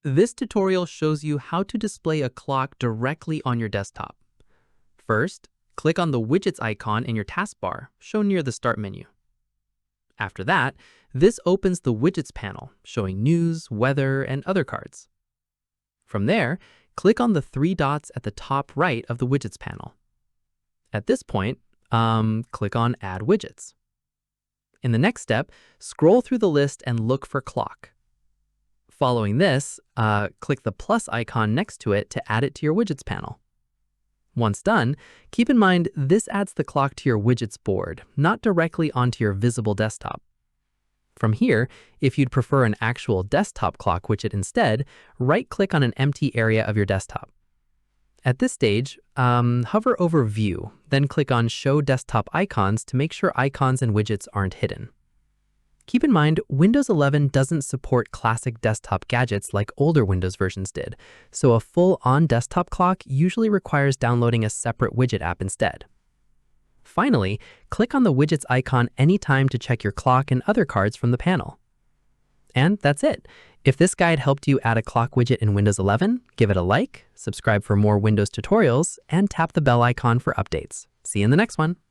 This tutorial shows you how to display a clock directly on your desktop. First, click on the Widgets icon in your taskbar, shown near the Start menu. After that, this opens the Widgets panel, showing news, weather, and other cards. From there, click on the three dots at the top right of the Widgets panel. At this point, click on Add Widgets. In the next step, scroll through the list and look for Clock. Following this, click the plus icon next to it to add it to your Widgets panel. Once done, keep in mind this adds the clock to your Widgets board, not directly onto your visible desktop. From here, if you'd prefer an actual desktop clock widget instead, right-click on an empty area of your desktop. At this stage, hover over View, then click on Show Desktop Icons to make sure icons and widgets aren't hidden. Keep in mind, Windows 11 doesn't support classic desktop gadgets like older Windows versions did, so a full on-desktop clock usually requires downloading a separate widget app instead. Finally, click on the Widgets icon anytime to check your clock and other cards from the panel. And that's it. If this guide helped you add a clock widget in Windows 11, give it a like, subscribe for more Windows tutorials, and tap the bell icon for updates. See you in the next one.